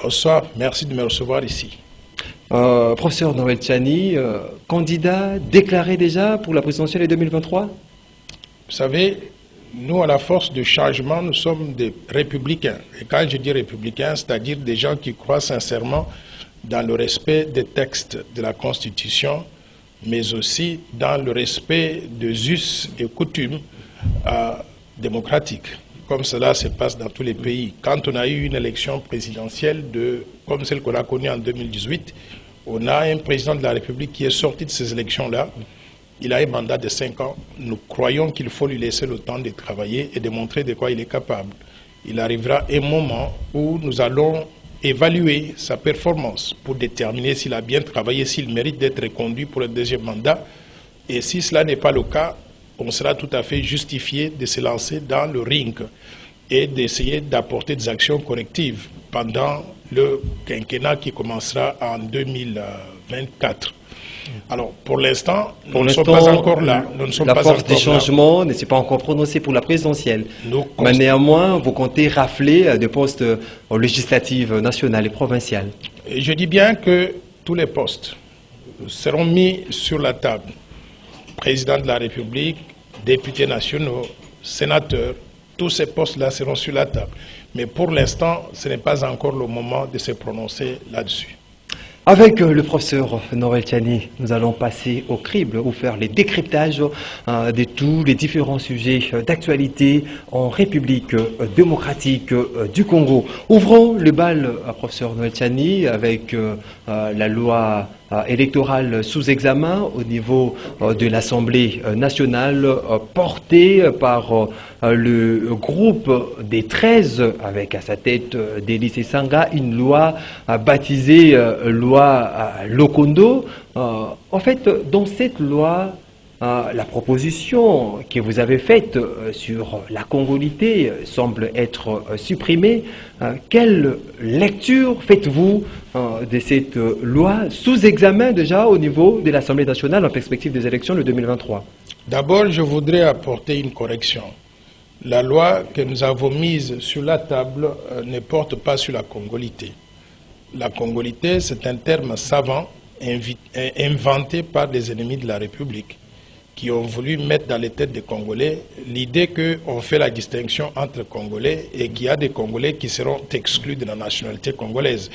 Bonsoir, merci de me recevoir ici. Professeur Noël Tchani, candidat déclaré déjà pour la présidentielle de 2023? Vous savez, nous, à la force de changement, nous sommes des républicains. Et quand je dis républicains, c'est-à-dire des gens qui croient sincèrement dans le respect des textes de la Constitution, mais aussi dans le respect des us et coutumes démocratiques, comme cela se passe dans tous les pays. Quand on a eu une élection présidentielle comme celle qu'on a connue en 2018, on a un président de la République qui est sorti de ces élections-là. Il a un mandat de 5 ans. Nous croyons qu'il faut lui laisser le temps de travailler et de montrer de quoi il est capable. Il arrivera un moment où nous allons évaluer sa performance pour déterminer s'il a bien travaillé, s'il mérite d'être reconduit pour un deuxième mandat. Et si cela n'est pas le cas, on sera tout à fait justifié de se lancer dans le ring et d'essayer d'apporter des actions correctives pendant le quinquennat qui commencera en 2024. Alors, pour l'instant, nous ne sommes pas encore là. La force des changements ne s'est pas encore prononcée pour la présidentielle. Mais néanmoins, vous comptez rafler des postes législatifs nationaux et provinciaux. Et je dis bien que tous les postes seront mis sur la table. Président de la République, députés nationaux, sénateurs, tous ces postes-là seront sur la table. Mais pour l'instant, ce n'est pas encore le moment de se prononcer là-dessus. Avec le professeur Noël Tchani, nous allons passer au crible ou faire les décryptages de tous les différents sujets d'actualité en République démocratique du Congo. Ouvrons le bal, professeur Noël Tchani, avec la loi électorale sous examen au niveau de l'Assemblée nationale, portée par le groupe des 13, avec à sa tête Délice Sanga, une loi baptisée loi Lokondo. En fait, dans cette loi, la proposition que vous avez faite sur la congolité semble être supprimée. Quelle lecture faites-vous de cette loi sous examen déjà au niveau de l'Assemblée nationale en perspective des élections de 2023? D'abord, je voudrais apporter une correction. La loi que nous avons mise sur la table ne porte pas sur la congolité. La congolité, c'est un terme savant inventé par des ennemis de la République qui ont voulu mettre dans les têtes des Congolais l'idée qu'on fait la distinction entre Congolais et qu'il y a des Congolais qui seront exclus de la nationalité congolaise.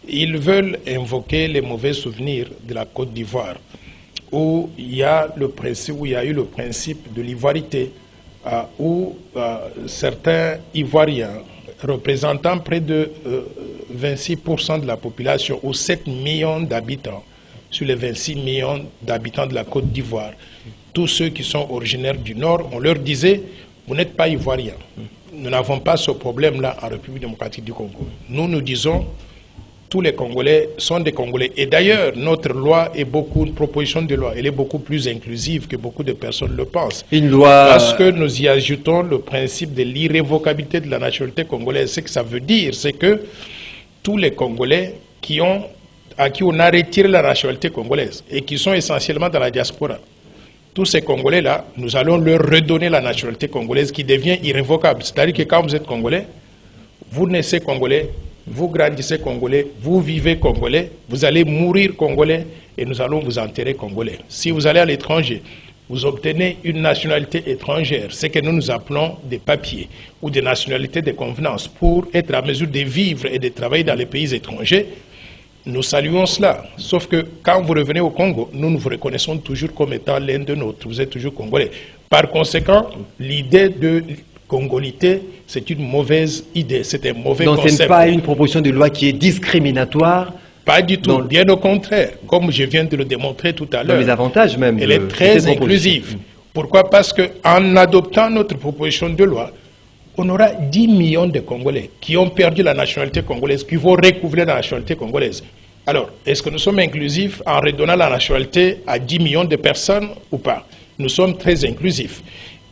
Ils veulent invoquer les mauvais souvenirs de la Côte d'Ivoire, où il y a eu le principe de l'ivoirité, où certains Ivoiriens, représentant près de 26% de la population, ou 7 millions d'habitants, sur les 26 millions d'habitants de la Côte d'Ivoire, tous ceux qui sont originaires du Nord, on leur disait, vous n'êtes pas Ivoiriens. Nous n'avons pas ce problème-là en République démocratique du Congo. Nous disons, tous les Congolais sont des Congolais. Et d'ailleurs, notre loi est une proposition de loi, elle est beaucoup plus inclusive que beaucoup de personnes le pensent. Une loi... Parce que nous y ajoutons le principe de l'irrévocabilité de la nationalité congolaise. Ce que ça veut dire, c'est que tous les Congolais à qui on a retiré la nationalité congolaise et qui sont essentiellement dans la diaspora, tous ces Congolais-là, nous allons leur redonner la nationalité congolaise qui devient irrévocable. C'est-à-dire que quand vous êtes Congolais, vous naissez Congolais, vous grandissez Congolais, vous vivez Congolais, vous allez mourir Congolais et nous allons vous enterrer Congolais. Si vous allez à l'étranger, vous obtenez une nationalité étrangère, ce que nous appelons des papiers ou des nationalités de convenance pour être à mesure de vivre et de travailler dans les pays étrangers. Nous saluons cela, sauf que quand vous revenez au Congo, nous vous reconnaissons toujours comme étant l'un de nôtres, vous êtes toujours Congolais. Par conséquent, l'idée de congolité, c'est une mauvaise idée, c'est un mauvais concept. Donc ce n'est pas une proposition de loi qui est discriminatoire? Pas du tout, bien au contraire, comme je viens de le démontrer tout à l'heure. Les avantages même. Elle est très inclusive. Pourquoi? Parce qu'en adoptant notre proposition de loi, on aura 10 millions de Congolais qui ont perdu la nationalité congolaise, qui vont recouvrir la nationalité congolaise. Alors, est-ce que nous sommes inclusifs en redonnant la nationalité à 10 millions de personnes ou pas? Nous sommes très inclusifs.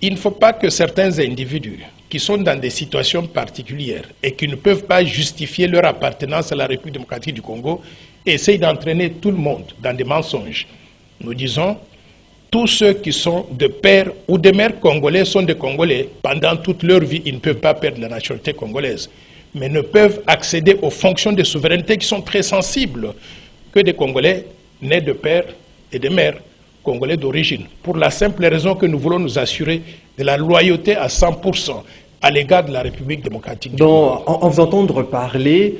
Il ne faut pas que certains individus qui sont dans des situations particulières et qui ne peuvent pas justifier leur appartenance à la République démocratique du Congo essayent d'entraîner tout le monde dans des mensonges. Nous disons, tous ceux qui sont de père ou de mère congolais sont des Congolais. Pendant toute leur vie, ils ne peuvent pas perdre la nationalité congolaise. mais ne peuvent accéder aux fonctions de souveraineté qui sont très sensibles que des Congolais nés de père et de mère congolais d'origine, pour la simple raison que nous voulons nous assurer de la loyauté à 100% à l'égard de la République démocratique du Congo. En vous entendre parler,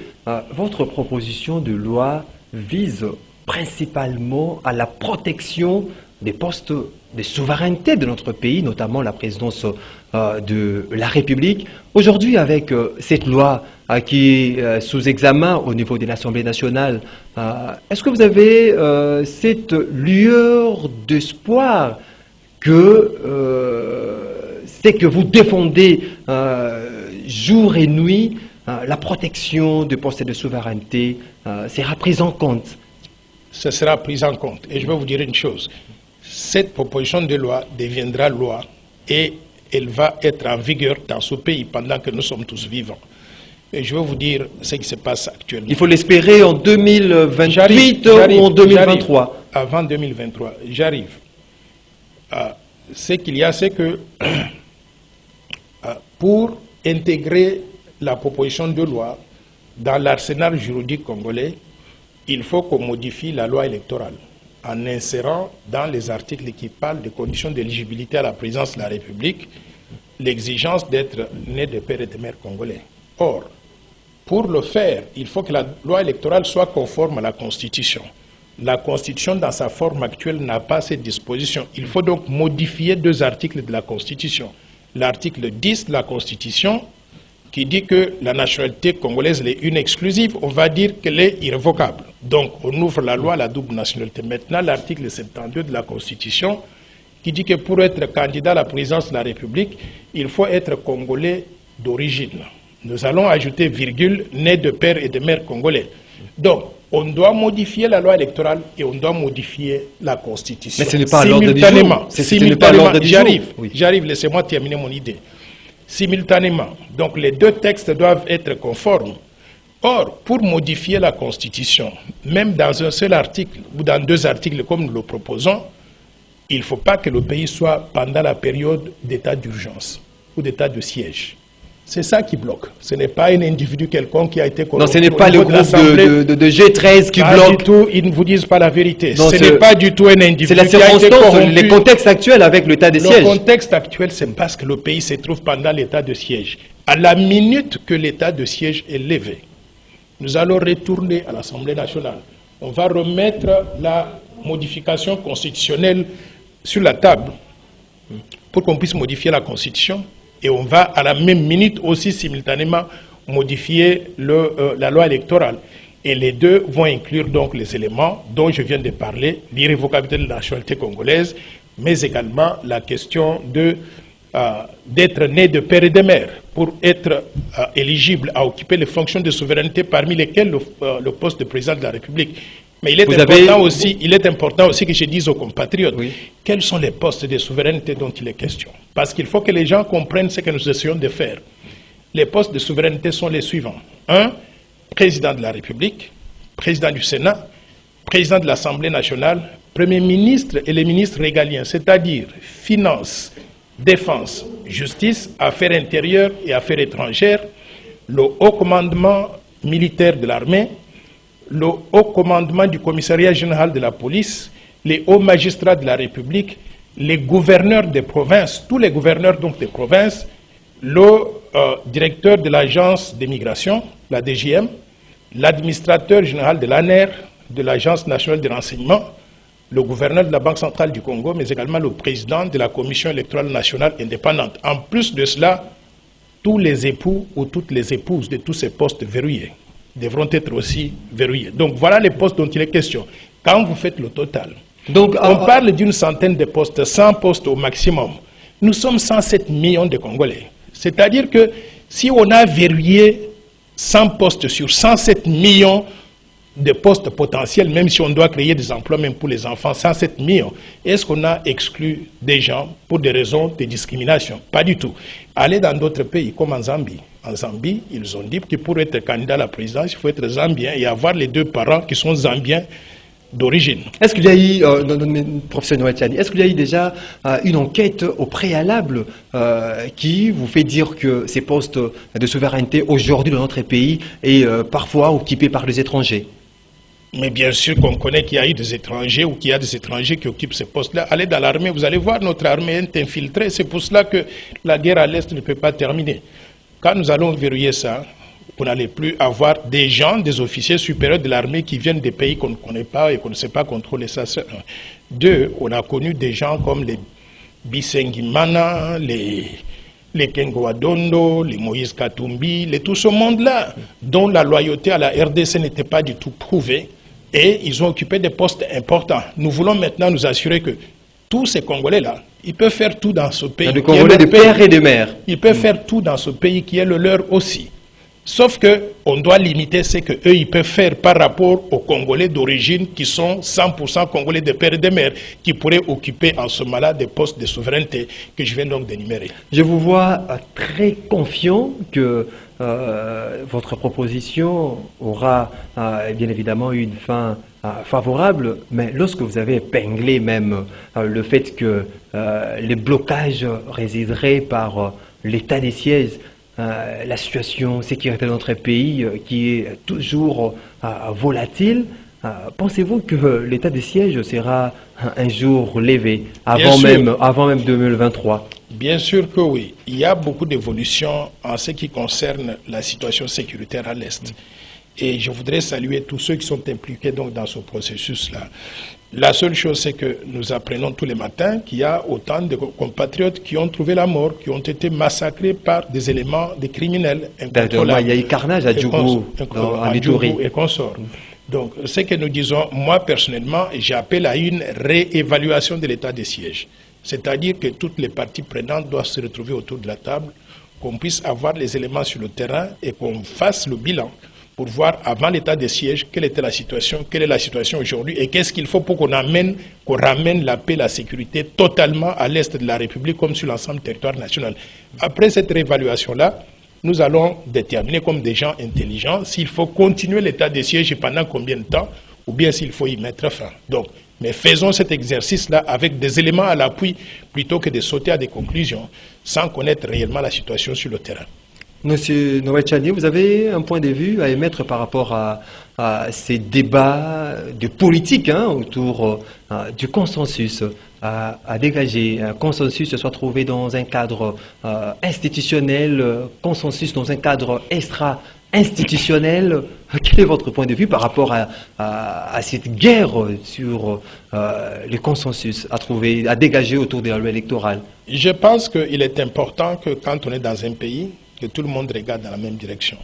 votre proposition de loi vise principalement à la protection des postes de souveraineté de notre pays, notamment la présidence de la République. Aujourd'hui, avec cette loi qui est sous examen au niveau de l'Assemblée nationale, est-ce que vous avez cette lueur d'espoir que c'est que vous défendez jour et nuit la protection des postes de souveraineté sera prise en compte? Ce sera pris en compte. Et je vais vous dire une chose. Cette proposition de loi deviendra loi et elle va être en vigueur dans ce pays pendant que nous sommes tous vivants. Et je vais vous dire ce qui se passe actuellement. Il faut l'espérer en 2028 ou en 2023. Avant 2023, j'arrive. Ce qu'il y a, c'est que pour intégrer la proposition de loi dans l'arsenal juridique congolais, il faut qu'on modifie la loi électorale en insérant dans les articles qui parlent des conditions d'éligibilité à la présidence de la République l'exigence d'être né de père et de mère congolais. Or, pour le faire, il faut que la loi électorale soit conforme à la Constitution. La Constitution, dans sa forme actuelle, n'a pas cette disposition. Il faut donc modifier deux articles de la Constitution. L'article 10 de la Constitution, qui dit que la nationalité congolaise est une exclusive, on va dire qu'elle est irrévocable. Donc, on ouvre la loi à la double nationalité. Maintenant, l'article 72 de la Constitution, qui dit que pour être candidat à la présidence de la République, il faut être congolais d'origine. Nous allons ajouter virgule, né de père et de mère congolais. Donc, on doit modifier la loi électorale et on doit modifier la Constitution. Mais ce n'est pas à l'ordre du jour. Simultanément, j'arrive, laissez-moi terminer mon idée. Simultanément, donc les deux textes doivent être conformes. Or, pour modifier la Constitution, même dans un seul article ou dans deux articles comme nous le proposons, il ne faut pas que le pays soit pendant la période d'état d'urgence ou d'état de siège. C'est ça qui bloque. Ce n'est pas un individu quelconque qui a été corrompu. Non, ce n'est pas le groupe de G13 qui bloque. Du tout, ils ne vous disent pas la vérité. Ce n'est pas du tout un individu qui a été corrompu. C'est la circonstance, les contextes actuels avec l'état de siège. Le contexte actuel, c'est parce que le pays se trouve pendant l'état de siège. À la minute que l'état de siège est levé, nous allons retourner à l'Assemblée nationale. On va remettre la modification constitutionnelle sur la table pour qu'on puisse modifier la Constitution. Et on va à la même minute aussi simultanément modifier la loi électorale. Et les deux vont inclure donc les éléments dont je viens de parler, l'irrévocabilité de la nationalité congolaise, mais également la question d'être né de père et de mère pour être éligible à occuper les fonctions de souveraineté parmi lesquelles le poste de président de la République. Mais il est important aussi que je dise aux compatriotes quels sont les postes de souveraineté dont il est question. Parce qu'il faut que les gens comprennent ce que nous essayons de faire. Les postes de souveraineté sont les suivants. 1. Président de la République, président du Sénat, président de l'Assemblée nationale, Premier ministre et les ministres régaliens, c'est-à-dire Finances, Défense, Justice, Affaires intérieures et Affaires étrangères, le haut commandement militaire de l'armée, le haut commandement du commissariat général de la police, les hauts magistrats de la République, les gouverneurs des provinces, tous les gouverneurs donc des provinces, le directeur de l'agence des migrations, la DGM, l'administrateur général de l'ANER, de l'Agence nationale de renseignement, le gouverneur de la Banque centrale du Congo, mais également le président de la Commission électorale nationale indépendante. En plus de cela, tous les époux ou toutes les épouses de tous ces postes verrouillés devront être aussi verrouillés. Donc voilà les postes dont il est question. Quand vous faites le total, donc, on parle d'une centaine de postes, 100 postes au maximum. Nous sommes 107 millions de Congolais. C'est-à-dire que si on a verrouillé 100 postes sur 107 millions de postes potentiels, même si on doit créer des emplois même pour les enfants, 107 millions, est-ce qu'on a exclu des gens pour des raisons de discrimination? Pas du tout. Allez dans d'autres pays comme en Zambie. En Zambie, ils ont dit que pour être candidat à la présidence, il faut être zambien et avoir les deux parents qui sont zambiens d'origine. Est-ce qu'il y a eu, professeur Noël Tchani, est-ce qu'il y a eu déjà une enquête au préalable qui vous fait dire que ces postes de souveraineté aujourd'hui dans notre pays est parfois occupés par les étrangers? Mais bien sûr qu'on connaît qu'il y a eu des étrangers ou qu'il y a des étrangers qui occupent ces postes-là. Allez dans l'armée, vous allez voir, notre armée est infiltrée. C'est pour cela que la guerre à l'Est ne peut pas terminer. Quand nous allons verrouiller ça, vous n'allez plus avoir des gens, des officiers supérieurs de l'armée qui viennent des pays qu'on ne connaît pas et qu'on ne sait pas contrôler ça. Deux, on a connu des gens comme les Bisengimana, les Kengo Adondo, les Moïse Katumbi, tout ce monde-là, dont la loyauté à la RDC n'était pas du tout prouvée, et ils ont occupé des postes importants. Nous voulons maintenant nous assurer que tous ces Congolais-là, ils peuvent faire tout dans ce pays. Les Congolais de père et de mère. Ils peuvent faire tout dans ce pays qui est le leur aussi. Sauf qu'on doit limiter ce qu'eux, ils peuvent faire par rapport aux Congolais d'origine qui sont 100% Congolais de père et de mère, qui pourraient occuper en ce moment-là des postes de souveraineté que je viens donc d'énumérer. Je vous vois très confiant que votre proposition aura bien évidemment une fin favorable, mais lorsque vous avez épinglé même le fait que les blocages résideraient par l'état des sièges, la situation sécuritaire de notre pays qui est toujours volatile, pensez-vous que l'état des sièges sera un jour levé avant même 2023? Bien sûr que oui. Il y a beaucoup d'évolutions en ce qui concerne la situation sécuritaire à l'Est. Et je voudrais saluer tous ceux qui sont impliqués donc dans ce processus-là. La seule chose, c'est que nous apprenons tous les matins qu'il y a autant de compatriotes qui ont trouvé la mort, qui ont été massacrés par des éléments, des criminels incontrôlables. Il y a eu carnage à Djougou, à Djougou et consorts. Donc, ce que nous disons, moi personnellement, j'appelle à une réévaluation de l'état des sièges. C'est-à-dire que toutes les parties prenantes doivent se retrouver autour de la table, qu'on puisse avoir les éléments sur le terrain et qu'on fasse le bilan pour voir avant l'état des sièges quelle était la situation, quelle est la situation aujourd'hui et qu'est-ce qu'il faut pour qu'on ramène la paix, la sécurité totalement à l'est de la République comme sur l'ensemble du territoire national. Après cette réévaluation-là, nous allons déterminer comme des gens intelligents s'il faut continuer l'état des sièges et pendant combien de temps ou bien s'il faut y mettre fin. Donc, mais faisons cet exercice-là avec des éléments à l'appui plutôt que de sauter à des conclusions sans connaître réellement la situation sur le terrain. Monsieur Noël Tchani, vous avez un point de vue à émettre par rapport à ces débats de politique autour du consensus à dégager. Un consensus soit trouvé dans un cadre institutionnel, consensus dans un cadre extra-institutionnel. Quel est votre point de vue par rapport à cette guerre sur le consensus à trouver, à dégager autour de la loi électorale? Je pense qu'il est important que quand on est dans un pays, que tout le monde regarde dans la même direction.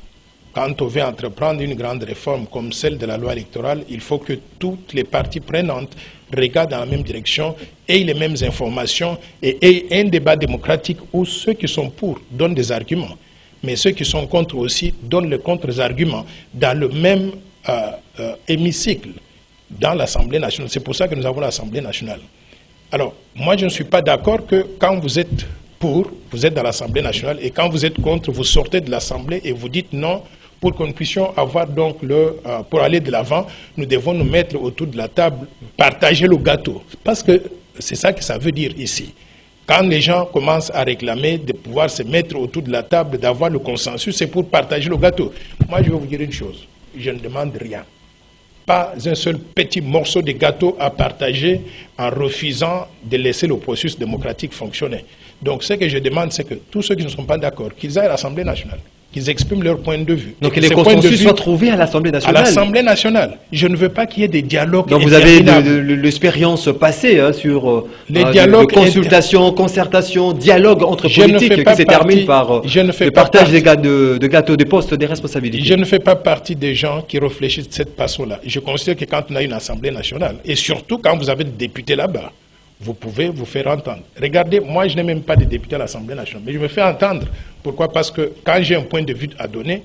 Quand on veut entreprendre une grande réforme comme celle de la loi électorale, il faut que toutes les parties prenantes regardent dans la même direction, aient les mêmes informations et aient un débat démocratique où ceux qui sont pour donnent des arguments, mais ceux qui sont contre aussi donnent les contre-arguments dans le même hémicycle, dans l'Assemblée nationale. C'est pour ça que nous avons l'Assemblée nationale. Alors, moi je ne suis pas d'accord que quand vous êtes pour, vous êtes dans l'Assemblée nationale et quand vous êtes contre, vous sortez de l'Assemblée et vous dites non, pour que nous puissions avoir donc pour aller de l'avant, nous devons nous mettre autour de la table, partager le gâteau. Parce que c'est ça que ça veut dire ici. Quand les gens commencent à réclamer de pouvoir se mettre autour de la table, d'avoir le consensus, c'est pour partager le gâteau. Moi, je vais vous dire une chose, je ne demande rien. Pas un seul petit morceau de gâteau à partager en refusant de laisser le processus démocratique fonctionner. Donc ce que je demande, c'est que tous ceux qui ne sont pas d'accord, qu'ils aillent à l'Assemblée nationale, qu'ils expriment leur point de vue. Donc que les consensus soient trouvés à l'Assemblée nationale. À l'Assemblée nationale. Je ne veux pas qu'il y ait des dialogues. Donc vous avez l'expérience passée sur les dialogues, consultation, concertation, dialogue entre politiques qui se termine par le partage des gâteaux, des postes, des responsabilités. Je ne fais pas partie des gens qui réfléchissent de cette façon-là. Je considère que quand on a une Assemblée nationale, et surtout quand vous avez des députés là-bas, vous pouvez vous faire entendre. Regardez, moi je n'ai même pas de député à l'Assemblée nationale, mais je me fais entendre. Pourquoi? Parce que quand j'ai un point de vue à donner,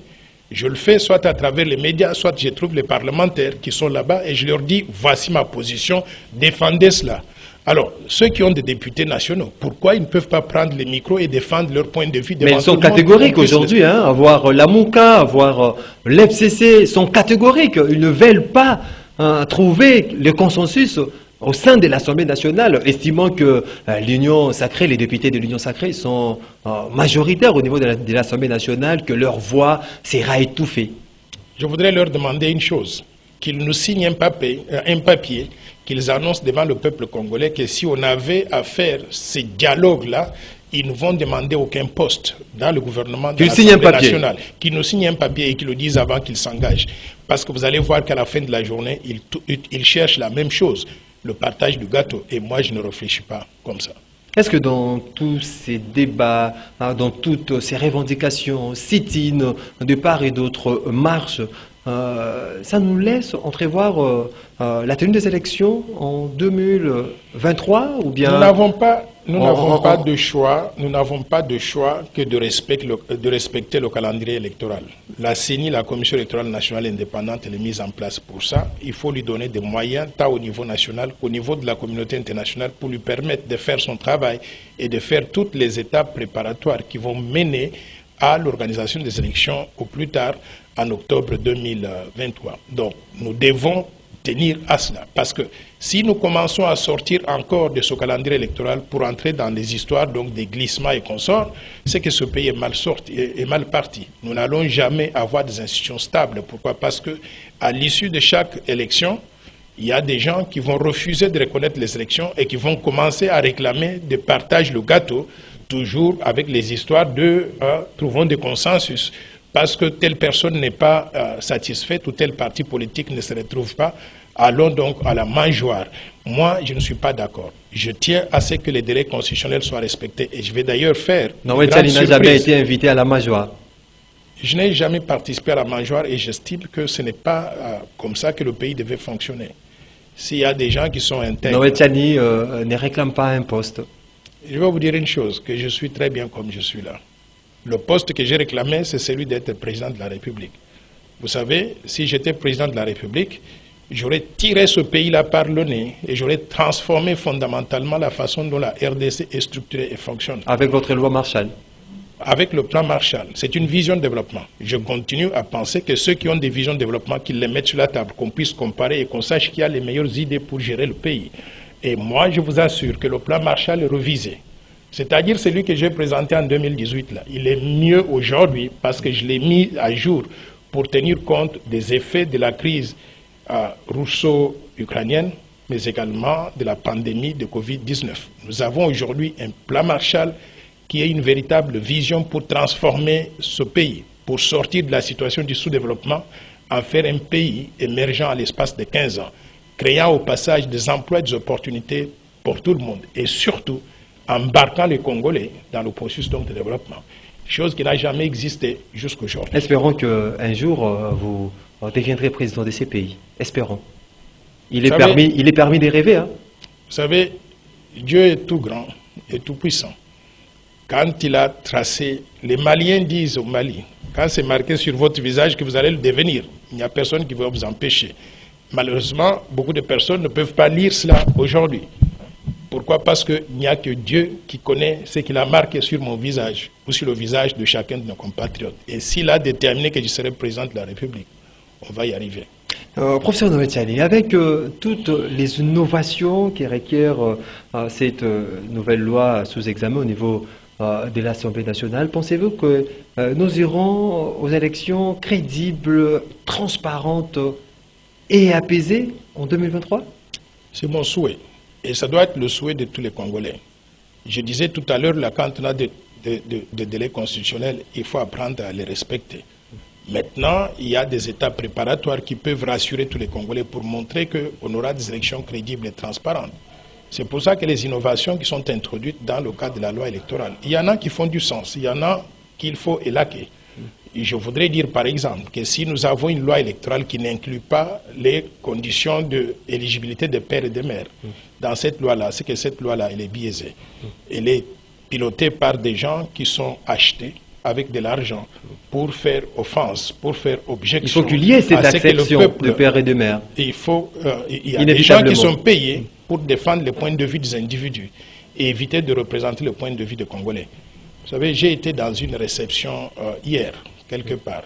je le fais soit à travers les médias, soit je trouve les parlementaires qui sont là-bas et je leur dis, voici ma position, défendez cela. Alors, ceux qui ont des députés nationaux, pourquoi ils ne peuvent pas prendre les micros et défendre leur point de vue devant tout le monde? Mais ils sont catégoriques aujourd'hui, avoir la MOUCA, avoir l'FCC, ils sont catégoriques, ils ne veulent pas trouver le consensus au sein de l'Assemblée nationale, estimant que l'Union sacrée, les députés de l'Union sacrée sont majoritaires au niveau de l'Assemblée nationale, que leur voix sera étouffée. Je voudrais leur demander une chose, qu'ils nous signent un papier, qu'ils annoncent devant le peuple congolais que si on avait à faire ce dialogue-là, ils ne vont demander aucun poste dans le gouvernement de l'Assemblée nationale. Qu'ils nous signent un papier et qu'ils le disent avant qu'ils s'engagent. Parce que vous allez voir qu'à la fin de la journée, ils cherchent la même chose, le partage du gâteau. Et moi, je ne réfléchis pas comme ça. Est-ce que dans tous ces débats, dans toutes ces revendications, sit-in de part et d'autre marches, ça nous laisse entrevoir la tenue des élections en 2023 ou bien... Nous n'avons pas de choix que de respecter le calendrier électoral. La CENI, la Commission électorale nationale indépendante, elle est mise en place pour ça. Il faut lui donner des moyens, tant au niveau national qu'au niveau de la communauté internationale, pour lui permettre de faire son travail et de faire toutes les étapes préparatoires qui vont mener à l'organisation des élections au plus tard en octobre 2023. Donc, nous devons tenir à cela. Parce que si nous commençons à sortir encore de ce calendrier électoral pour entrer dans les histoires donc des glissements et consorts, c'est que ce pays est mal sorti, est mal parti. Nous n'allons jamais avoir des institutions stables. Pourquoi? Parce que à l'issue de chaque élection, il y a des gens qui vont refuser de reconnaître les élections et qui vont commencer à réclamer de partage le gâteau, toujours avec les histoires de trouvons des consensus. Parce que telle personne n'est pas satisfaite ou tel parti politique ne se retrouve pas, allons donc à la mangeoire. Moi, je ne suis pas d'accord. Je tiens à ce que les délais constitutionnels soient respectés. Et je vais d'ailleurs faire... Noël Tchani n'a jamais été invité à la mangeoire. Je n'ai jamais participé à la mangeoire et j'estime que ce n'est pas comme ça que le pays devait fonctionner. S'il y a des gens qui sont intègres... Noël Tchani ne réclame pas un poste. Je vais vous dire une chose, que je suis très bien comme je suis là. Le poste que j'ai réclamé, c'est celui d'être président de la République. Vous savez, si j'étais président de la République, j'aurais tiré ce pays-là par le nez et j'aurais transformé fondamentalement la façon dont la RDC est structurée et fonctionne. Avec votre loi Marshall? Avec le plan Marshall. C'est une vision de développement. Je continue à penser que ceux qui ont des visions de développement, qu'ils les mettent sur la table, qu'on puisse comparer et qu'on sache qui a les meilleures idées pour gérer le pays. Et moi, je vous assure que le plan Marshall est revisé. C'est-à-dire celui que j'ai présenté en 2018, là. Il est mieux aujourd'hui parce que je l'ai mis à jour pour tenir compte des effets de la crise russo-ukrainienne, mais également de la pandémie de Covid-19. Nous avons aujourd'hui un plan Marshall qui est une véritable vision pour transformer ce pays, pour sortir de la situation du sous-développement, en faire un pays émergent à l'espace de 15 ans, créant au passage des emplois et des opportunités pour tout le monde et surtout embarquant les Congolais dans le processus de développement, chose qui n'a jamais existé jusqu'aujourd'hui. Espérons qu'un jour, vous deviendrez président de ces pays. Espérons. Il est permis de rêver. Hein? Vous savez, Dieu est tout grand et tout puissant. Quand il a tracé, les Maliens disent au Mali, quand c'est marqué sur votre visage que vous allez le devenir, il n'y a personne qui va vous empêcher. Malheureusement, beaucoup de personnes ne peuvent pas lire cela aujourd'hui. Pourquoi? Parce qu'il n'y a que Dieu qui connaît ce qu'il a marqué sur mon visage ou sur le visage de chacun de nos compatriotes. Et s'il a déterminé que je serai président de la République, on va y arriver. Professeur Noël Tchani, avec toutes les innovations qui requièrent cette nouvelle loi sous examen au niveau de l'Assemblée nationale, pensez-vous que nous irons aux élections crédibles, transparentes et apaisées en 2023? C'est mon souhait. Et ça doit être le souhait de tous les Congolais. Je disais tout à l'heure, quand on a des délais constitutionnels, il faut apprendre à les respecter. Maintenant, il y a des étapes préparatoires qui peuvent rassurer tous les Congolais pour montrer qu'on aura des élections crédibles et transparentes. C'est pour ça que les innovations qui sont introduites dans le cadre de la loi électorale, il y en a qui font du sens, il y en a qu'il faut élaquer. Et je voudrais dire par exemple que si nous avons une loi électorale qui n'inclut pas les conditions d'éligibilité des pères et des mères, dans cette loi-là, c'est que cette loi-là, elle est biaisée. Elle est pilotée par des gens qui sont achetés avec de l'argent pour faire offense, pour faire objection. Il faut qu'il y ait cette acception de père et de mère. Il y a des gens qui sont payés pour défendre le point de vue des individus et éviter de représenter le point de vue des Congolais. Vous savez, j'ai été dans une réception hier, quelque part.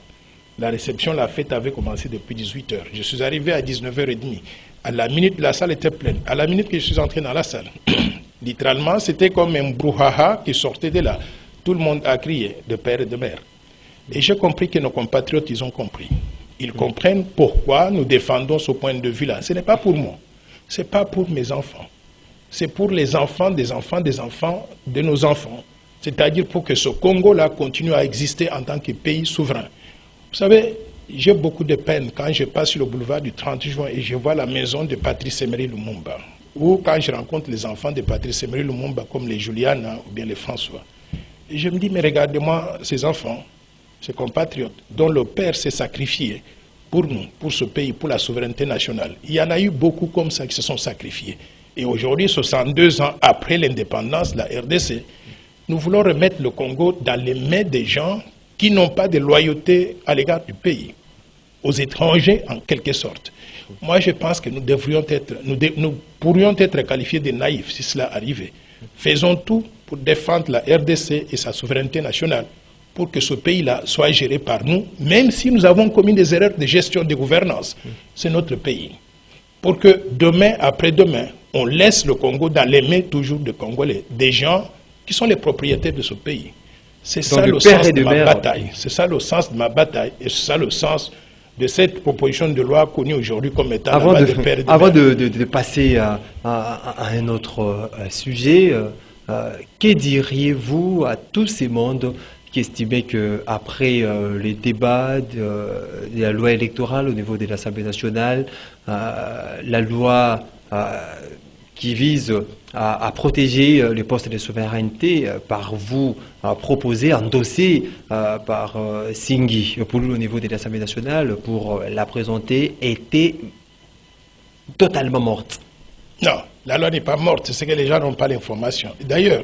La réception, la fête avait commencé depuis 18 h. Je suis arrivé à 19h30. À la minute, la salle était pleine. À la minute que je suis entré dans la salle, littéralement, c'était comme un brouhaha qui sortait de là. Tout le monde a crié, de père et de mère. Et j'ai compris que nos compatriotes, ils ont compris. Ils comprennent pourquoi nous défendons ce point de vue-là. Ce n'est pas pour moi. Ce n'est pas pour mes enfants. C'est pour les enfants des enfants des enfants de nos enfants. C'est-à-dire pour que ce Congo-là continue à exister en tant que pays souverain. Vous savez, j'ai beaucoup de peine quand je passe sur le boulevard du 30 juin et je vois la maison de Patrice Emery Lumumba. Ou quand je rencontre les enfants de Patrice Emery Lumumba comme les Juliana ou bien les François. Et je me dis, mais regardez-moi ces enfants, ces compatriotes, dont le père s'est sacrifié pour nous, pour ce pays, pour la souveraineté nationale. Il y en a eu beaucoup comme ça qui se sont sacrifiés. Et aujourd'hui, 62 ans après l'indépendance de la RDC, nous voulons remettre le Congo dans les mains des gens qui n'ont pas de loyauté à l'égard du pays, aux étrangers en quelque sorte. Moi, je pense que nous pourrions être qualifiés de naïfs si cela arrivait. Faisons tout pour défendre la RDC et sa souveraineté nationale, pour que ce pays-là soit géré par nous, même si nous avons commis des erreurs de gestion de gouvernance. C'est notre pays. Pour que demain, après-demain, on laisse le Congo dans les mains toujours des Congolais, des gens qui sont les propriétaires de ce pays. C'est ça le sens de ma bataille. C'est ça le sens de ma bataille et c'est ça le sens de cette proposition de loi connue aujourd'hui comme étant la loi de père et de Avant mère. de passer à un autre sujet, que diriez-vous à tous ces mondes qui estimaient qu'après les débats de la loi électorale au niveau de l'Assemblée nationale, la loi qui vise à protéger les postes de souveraineté par vous, proposé, endossé par Singhi Pouloulou au niveau de l'Assemblée nationale pour la présenter, était totalement morte? Non, la loi n'est pas morte, c'est que les gens n'ont pas l'information. D'ailleurs,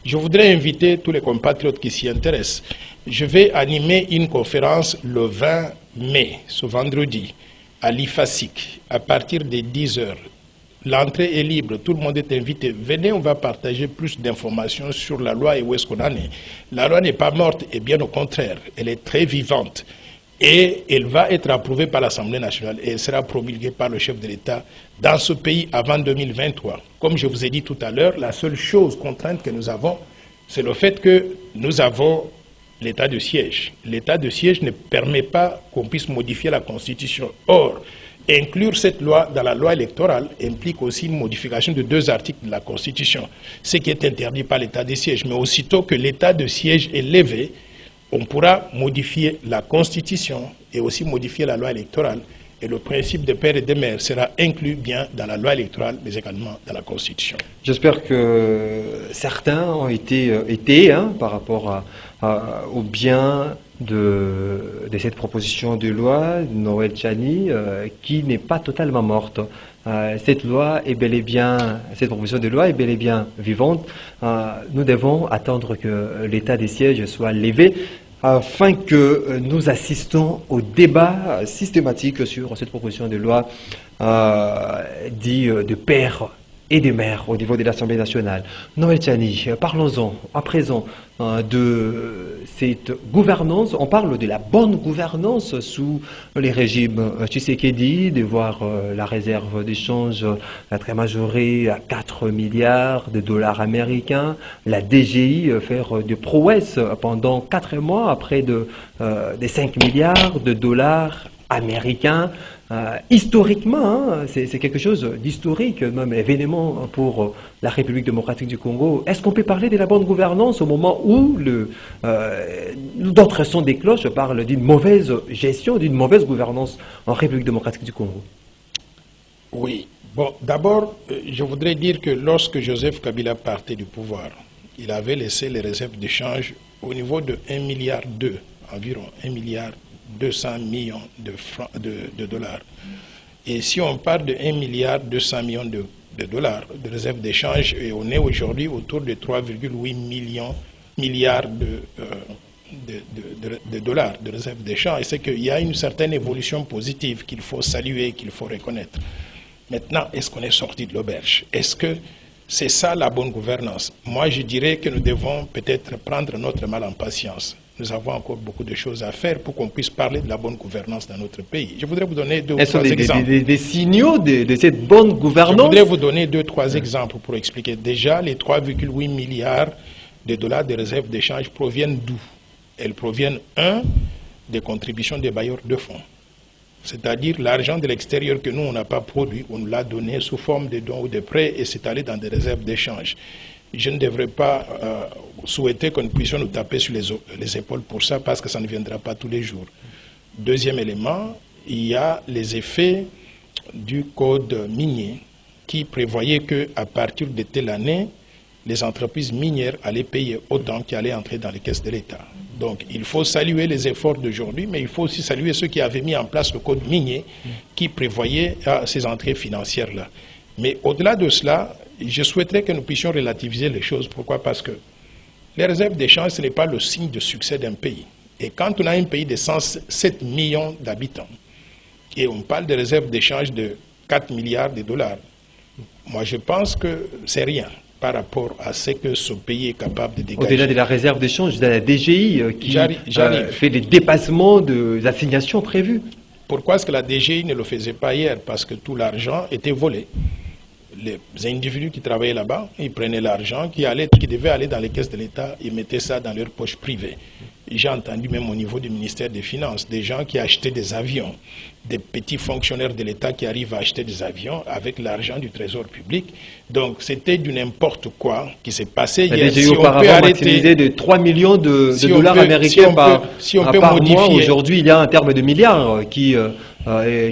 je voudrais inviter tous les compatriotes qui s'y intéressent. Je vais animer une conférence le 20 mai, ce vendredi, à l'IFASIC, à partir de 10 h. L'entrée est libre, tout le monde est invité. Venez, on va partager plus d'informations sur la loi et où est-ce qu'on en est. La loi n'est pas morte, et bien au contraire, elle est très vivante. Et elle va être approuvée par l'Assemblée nationale et elle sera promulguée par le chef de l'État dans ce pays avant 2023. Comme je vous ai dit tout à l'heure, la seule chose contrainte que nous avons, c'est le fait que nous avons l'état de siège. L'état de siège ne permet pas qu'on puisse modifier la Constitution. Or, inclure cette loi dans la loi électorale implique aussi une modification de 2 articles de la Constitution, ce qui est interdit par l'état de siège. Mais aussitôt que l'état de siège est levé, on pourra modifier la Constitution et aussi modifier la loi électorale. Et le principe de père et de mère sera inclus bien dans la loi électorale, mais également dans la Constitution. J'espère que certains ont été par rapport au bien de cette proposition de loi, Noël Tchani, qui n'est pas totalement morte. Cette loi est bel et bien, cette proposition de loi est bel et bien vivante. Nous devons attendre que l'état des sièges soit levé afin que nous assistons au débat systématique sur cette proposition de loi dit de père et des mères au niveau de l'Assemblée nationale. Noël Tchani, parlons-en à présent de cette gouvernance. On parle de la bonne gouvernance sous les régimes Tshisekedi, de voir la réserve d'échange très majorée à 4 milliards de dollars américains, la DGI faire de prouesses pendant 4 mois après des 5 milliards de dollars américains. Historiquement, c'est quelque chose d'historique, même événement pour la République démocratique du Congo. Est-ce qu'on peut parler de la bonne gouvernance au moment où d'autres sons des cloches parlent d'une mauvaise gestion, d'une mauvaise gouvernance en République démocratique du Congo? Oui. Bon, d'abord, je voudrais dire que lorsque Joseph Kabila partait du pouvoir, il avait laissé les réserves d'échange au niveau de 1,2 milliard, environ 1,2 milliard de dollars. Et si on parle de 1,2 milliard de dollars de réserves d'échange, et on est aujourd'hui autour de 3,8 milliards de dollars de réserves d'échange, et c'est qu'il y a une certaine évolution positive qu'il faut saluer, qu'il faut reconnaître. Maintenant, est-ce qu'on est sorti de l'auberge? Est-ce que c'est ça la bonne gouvernance? Moi, je dirais que nous devons peut-être prendre notre mal en patience. nous avons encore beaucoup de choses à faire pour qu'on puisse parler de la bonne gouvernance dans notre pays. Je voudrais vous donner deux ou trois exemples. Des signaux de cette bonne gouvernance? Je voudrais vous donner deux ou trois exemples pour expliquer. Déjà, les 3,8 milliards de dollars de réserves d'échange proviennent d'où? Elles proviennent, des contributions des bailleurs de fonds. C'est-à-dire l'argent de l'extérieur que nous, on n'a pas produit, on nous l'a donné sous forme de dons ou de prêts et c'est allé dans des réserves d'échange. Je ne devrais pas souhaiter que nous puissions nous taper sur les épaules pour ça parce que ça ne viendra pas tous les jours. Deuxième élément, il y a les effets du code minier qui prévoyait qu'à partir de telle année, les entreprises minières allaient payer autant qui allaient entrer dans les caisses de l'État. Donc il faut saluer les efforts d'aujourd'hui, mais il faut aussi saluer ceux qui avaient mis en place le code minier qui prévoyait ces entrées financières-là. Mais au-delà de cela, je souhaiterais que nous puissions relativiser les choses. Pourquoi? Parce que les réserves d'échange, ce n'est pas le signe de succès d'un pays. Et quand on a un pays de 107 millions d'habitants, et on parle de réserves d'échange de 4 milliards de dollars, moi je pense que c'est rien par rapport à ce que ce pays est capable de dégager. Au-delà de la réserve d'échange, de la DGI qui fait les dépassements de l'assignation prévue. Pourquoi est-ce que la DGI ne le faisait pas hier? Parce que tout l'argent était volé. Les individus qui travaillaient là-bas, ils prenaient l'argent qui devait aller dans les caisses de l'État, ils mettaient ça dans leur poche privée. J'ai entendu même au niveau du ministère des Finances, des gens qui achetaient des avions, des petits fonctionnaires de l'État qui arrivent à acheter des avions avec l'argent du Trésor public. Donc c'était du n'importe quoi qui s'est passé hier. Si auparavant maximisé de 3 millions de dollars américains par mois, aujourd'hui il y a un terme de milliards qui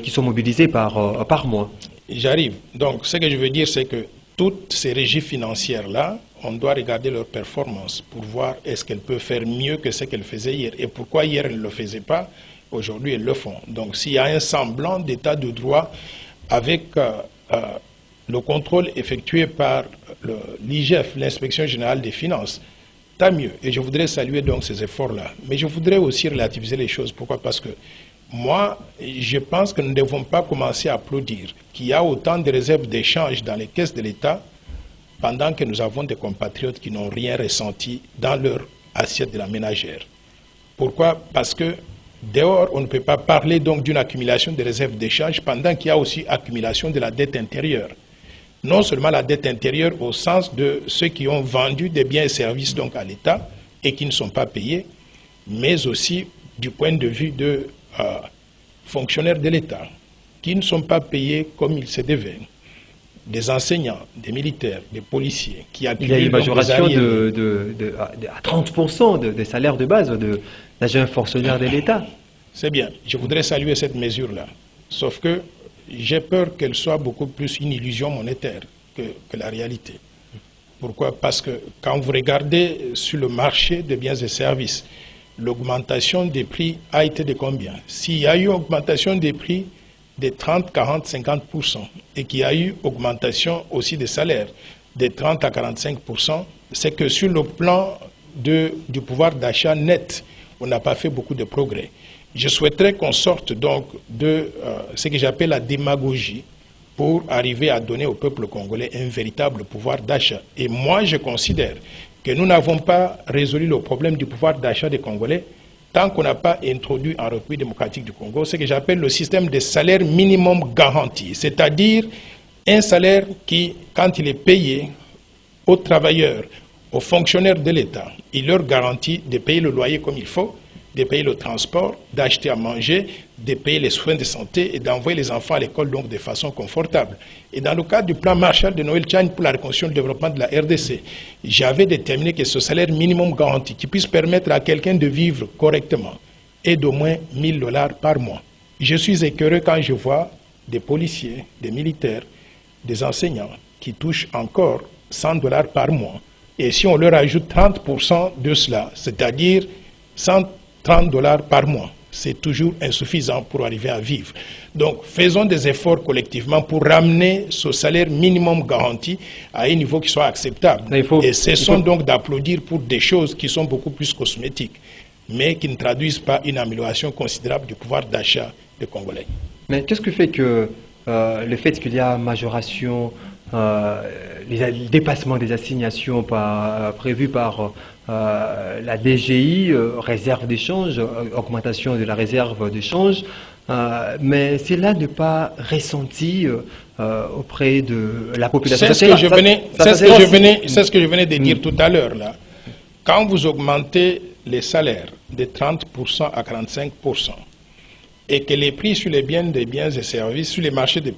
sont mobilisés par mois. J'arrive. Donc ce que je veux dire, c'est que toutes ces régies financières-là, on doit regarder leur performance pour voir est-ce qu'elles peuvent faire mieux que ce qu'elles faisaient hier. Et pourquoi hier elles ne le faisaient pas, aujourd'hui elles le font. Donc s'il y a un semblant d'état de droit avec le contrôle effectué par l'IGF, l'Inspection Générale des Finances, tant mieux. Et je voudrais saluer donc ces efforts-là. Mais je voudrais aussi relativiser les choses. Pourquoi? Parce que moi, je pense que nous ne devons pas commencer à applaudir qu'il y a autant de réserves d'échange dans les caisses de l'État pendant que nous avons des compatriotes qui n'ont rien ressenti dans leur assiette de la ménagère. Pourquoi? Parce que dehors, on ne peut pas parler donc d'une accumulation de réserves d'échange pendant qu'il y a aussi accumulation de la dette intérieure. Non seulement la dette intérieure au sens de ceux qui ont vendu des biens et services donc à l'État et qui ne sont pas payés, mais aussi du point de vue de fonctionnaires de l'État qui ne sont pas payés comme il se devait. Des enseignants, des militaires, des policiers qui accumulent. Il y a une majoration à 30% des salaires de base d'agents fonctionnaires de l'État. C'est bien. Je voudrais saluer cette mesure-là. Sauf que j'ai peur qu'elle soit beaucoup plus une illusion monétaire que la réalité. Pourquoi? Parce que quand vous regardez sur le marché des biens et services, l'augmentation des prix a été de combien? S'il y a eu augmentation des prix de 30, 40, 50% et qu'il y a eu augmentation aussi des salaires de 30 à 45%, c'est que sur le plan du pouvoir d'achat net, on n'a pas fait beaucoup de progrès. Je souhaiterais qu'on sorte donc de ce que j'appelle la démagogie pour arriver à donner au peuple congolais un véritable pouvoir d'achat. Et moi, je considère que nous n'avons pas résolu le problème du pouvoir d'achat des Congolais tant qu'on n'a pas introduit en République démocratique du Congo ce que j'appelle le système de salaire minimum garanti, c'est-à-dire un salaire qui, quand il est payé aux travailleurs, aux fonctionnaires de l'État, il leur garantit de payer le loyer comme il faut, de payer le transport, d'acheter à manger, de payer les soins de santé et d'envoyer les enfants à l'école donc de façon confortable. Et dans le cadre du plan Marshall de Noël Tchani pour la reconstruction et le développement de la RDC, j'avais déterminé que ce salaire minimum garanti qui puisse permettre à quelqu'un de vivre correctement est d'au moins 1 000 $ par mois. Je suis écœuré quand je vois des policiers, des militaires, des enseignants qui touchent encore 100 $ par mois. Et si on leur ajoute 30% de cela, c'est-à-dire 130 $ par mois, c'est toujours insuffisant pour arriver à vivre. Donc, faisons des efforts collectivement pour ramener ce salaire minimum garanti à un niveau qui soit acceptable. Et cessons donc d'applaudir pour des choses qui sont beaucoup plus cosmétiques, mais qui ne traduisent pas une amélioration considérable du pouvoir d'achat des Congolais. Mais qu'est-ce que fait que le fait qu'il y a majoration les dépassements des assignations prévues par la DGI, réserve d'échange, augmentation de la réserve d'échange, mais cela n'est pas ressenti auprès de la population. C'est ce que je venais de dire tout à l'heure là. Quand vous augmentez les salaires de 30% à 45% et que les prix sur les biens et services, sur les marchés des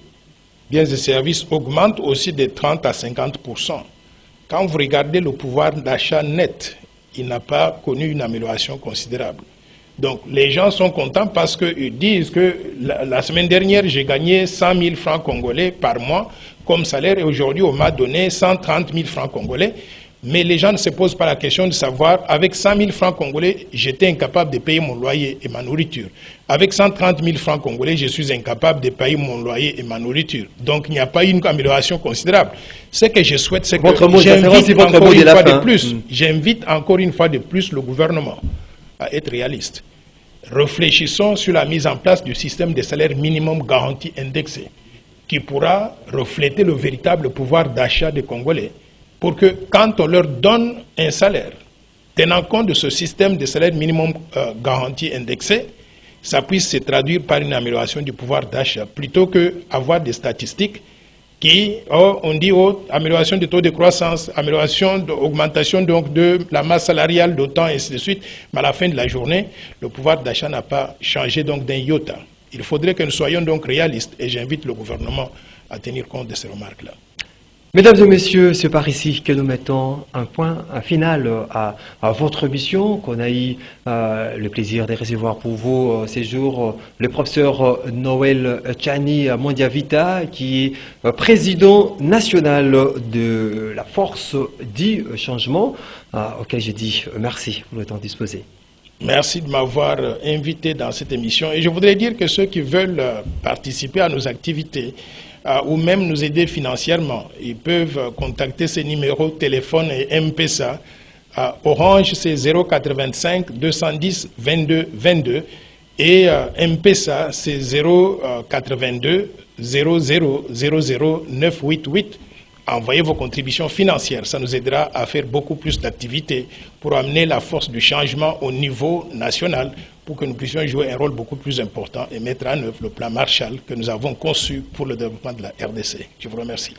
biens et services augmentent aussi de 30 à 50%, quand vous regardez le pouvoir d'achat net, il n'a pas connu une amélioration considérable. Donc les gens sont contents parce qu'ils disent que la semaine dernière, j'ai gagné 100 000 francs congolais par mois comme salaire et aujourd'hui, on m'a donné 130 000 francs congolais. Mais les gens ne se posent pas la question de savoir, avec 100 000 francs congolais, j'étais incapable de payer mon loyer et ma nourriture. Avec 130 000 francs congolais, je suis incapable de payer mon loyer et ma nourriture. Donc il n'y a pas eu une amélioration considérable. Ce que je souhaite, c'est que j'invite encore une fois de plus le gouvernement à être réaliste. Réfléchissons sur la mise en place du système de salaire minimum garanti indexé, qui pourra refléter le véritable pouvoir d'achat des Congolais, pour que quand on leur donne un salaire, tenant compte de ce système de salaire minimum garanti indexé, ça puisse se traduire par une amélioration du pouvoir d'achat, plutôt qu'avoir des statistiques qui, on dit, amélioration du taux de croissance, amélioration, augmentation donc de la masse salariale d'autant, et ainsi de suite, mais à la fin de la journée, le pouvoir d'achat n'a pas changé donc d'un iota. Il faudrait que nous soyons donc réalistes, et j'invite le gouvernement à tenir compte de ces remarques-là. Mesdames et messieurs, c'est par ici que nous mettons un final à votre mission, qu'on a eu le plaisir de recevoir pour vous ces jours le professeur Noël Tchani Mondiavita, qui est président national de la force du changement, auquel j'ai dit merci pour le temps disposé. Merci de m'avoir invité dans cette émission. Et je voudrais dire que ceux qui veulent participer à nos activités, ou même nous aider financièrement, ils peuvent contacter ces numéros de téléphone et M-Pesa. Orange, c'est 085 210 22 22 et M-Pesa, c'est 082 00 00 988. Envoyez vos contributions financières, ça nous aidera à faire beaucoup plus d'activités pour amener la force du changement au niveau national, pour que nous puissions jouer un rôle beaucoup plus important et mettre en œuvre le plan Marshall que nous avons conçu pour le développement de la RDC. Je vous remercie.